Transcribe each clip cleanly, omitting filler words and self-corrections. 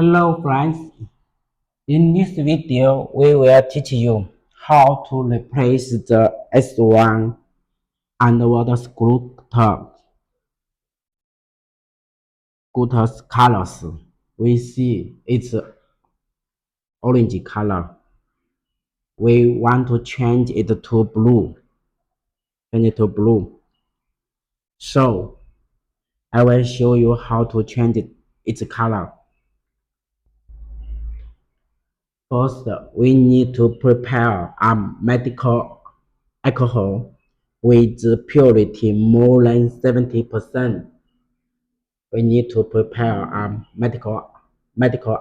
Hello friends, in this video we will teach you how to replace the S1 Underwater Scooter's colors. We see it's orange color. We want to change it to blue. So I will show you how to change its color. First, we need to prepare a medical alcohol with purity more than 70%. We need to prepare a medical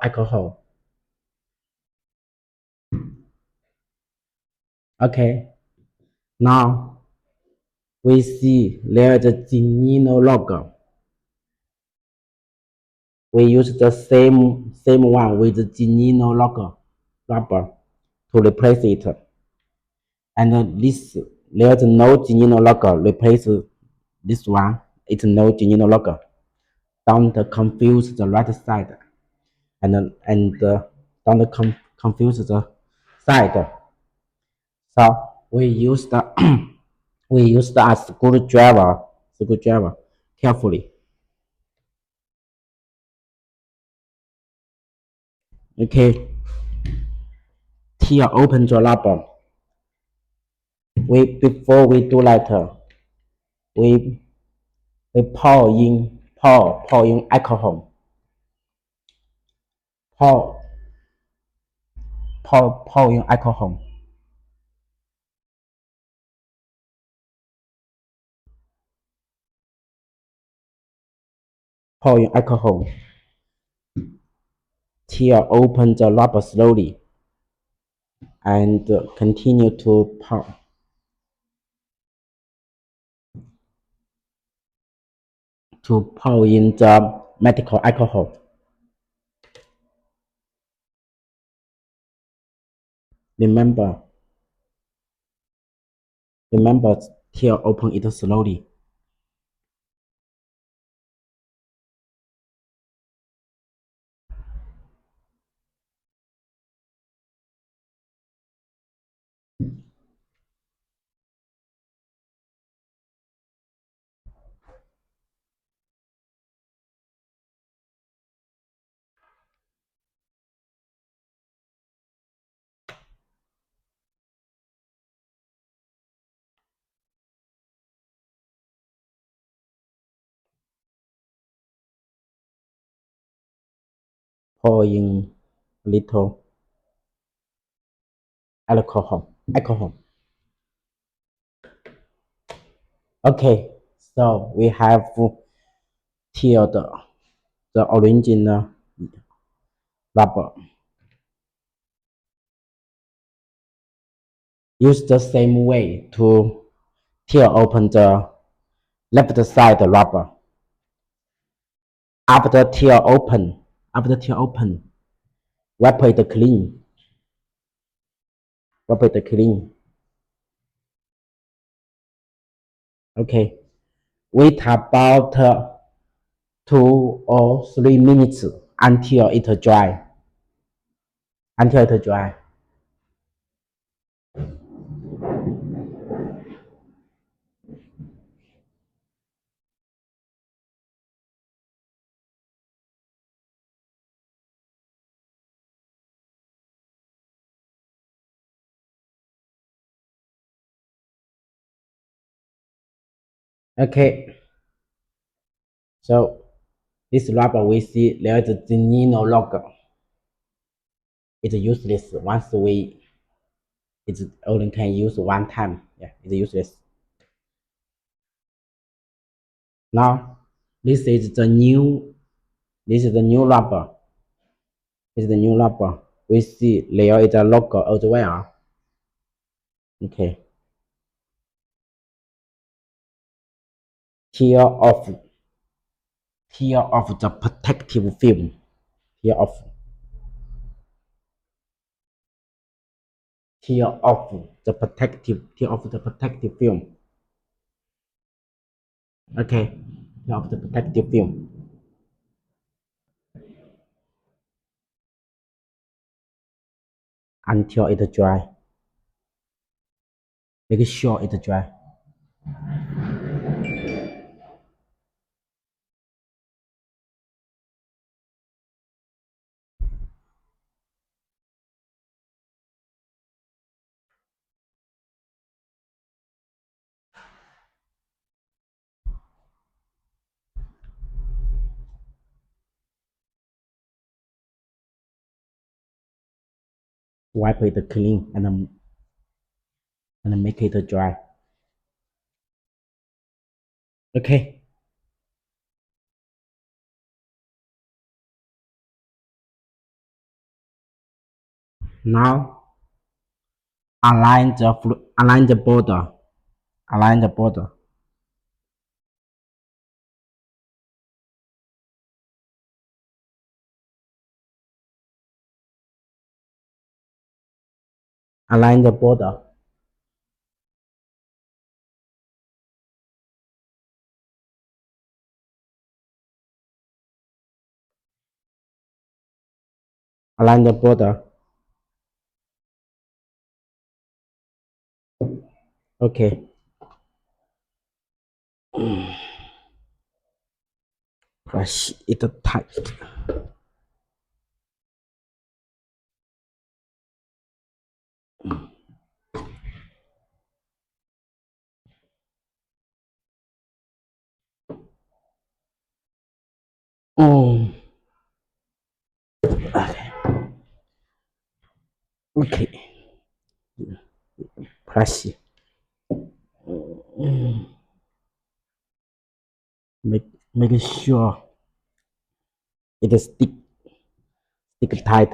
alcohol. Okay. Now we see there's a Geneinno logo. We use the same one with the Geneinno logo rubber to replace it. And there's no Geneinno logo. Replace this one. It's no Geneinno logo. Don't confuse the right side, and don't confuse the side. So we used we used a screwdriver carefully. Okay, here open the rubber. Before we do that, we pour in alcohol. Pour in alcohol. Pour in alcohol. Here open the rubber slowly and continue to pour. In the medical alcohol. Remember, here open it slowly. Pour in little alcohol. Okay, so we have here the original rubber. Use the same way to tear open the left side rubber. After tear open, wipe it clean. Okay, wait about 2 or 3 minutes until it dry. Okay, so this rubber we see there's a Geneinno logo. It's useless once it's only can use one time. Yeah, it's useless. Now this is the new rubber. We see there is a logo as well. Okay. Tear off the protective film. Tear off the protective film. Okay, tear off the protective film. until it dry. Make sure it dry. Wipe it clean and make it dry. Okay. Now align the border. Align the border. Align the border. Align the border. Okay. Brush it tight. Oh. Okay. Brush it. Make sure it stick tight.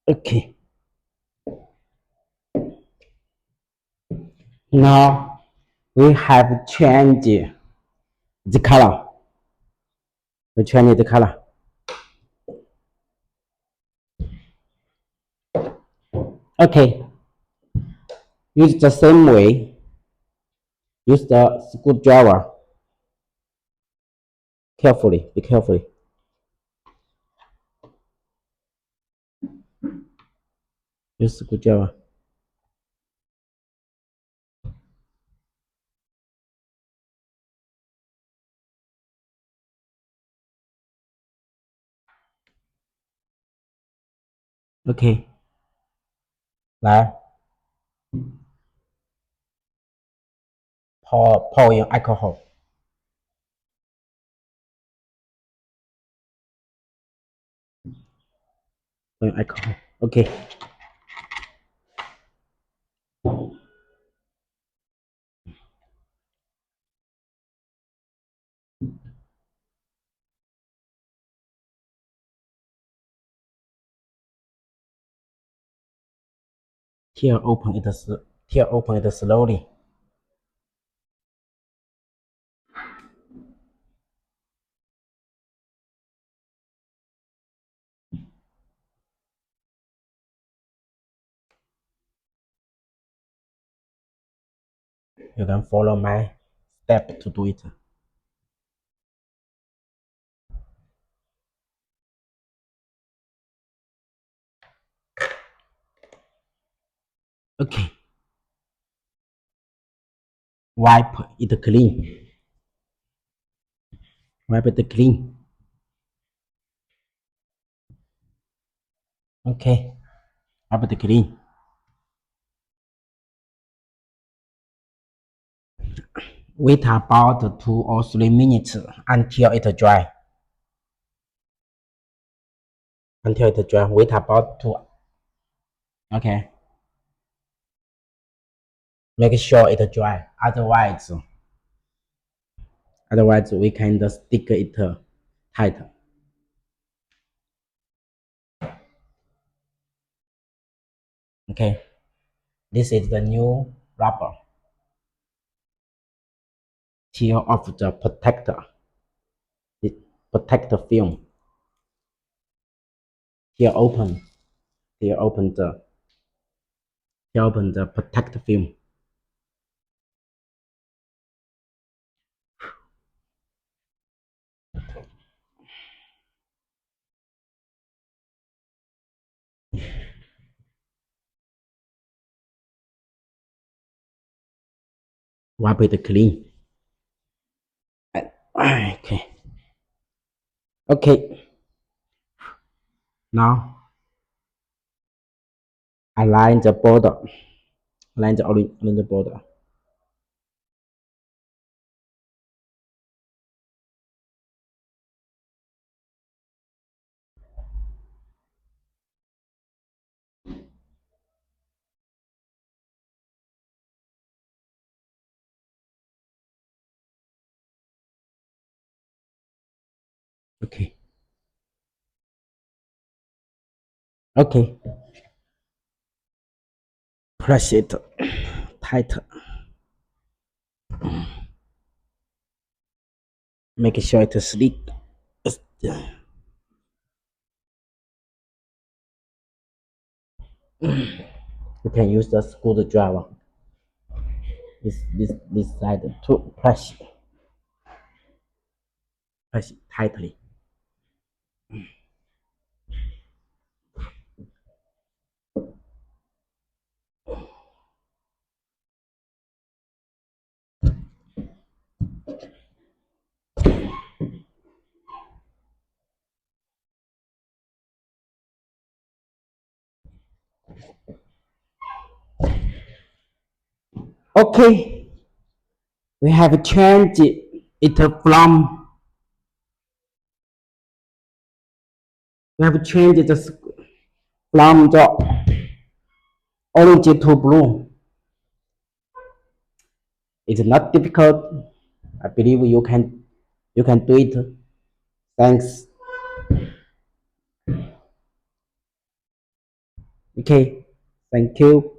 Okay. Now we have changed the color. We change the color. Okay. Use the same way. Use the screwdriver. Carefully. Be carefully. Use screwdriver. Okay. 来，泡用 alcohol，泡用 alcohol。OK。Here open it. Here open it slowly. You can follow my step to do it. Okay. Wipe it clean. Wipe it clean. Okay. Wipe it clean. Wait about 2 or 3 minutes until it dry. Until it dry. Wait about 2. Okay. Make sure it dry. Otherwise we can just stick it tight. Okay. This is the new rubber. Tear off the protector. It protect the film. Here open. Here open the help the protect film. Wipe it clean. Okay. Okay. Now align the border. Align the orange border. Okay. Okay. Press it tight. Make sure it sleek. You can use the screwdriver. This side to press it tightly. Okay, we have changed it from from the orange to blue. It's not difficult. I believe you can do it. Thanks. Okay, thank you.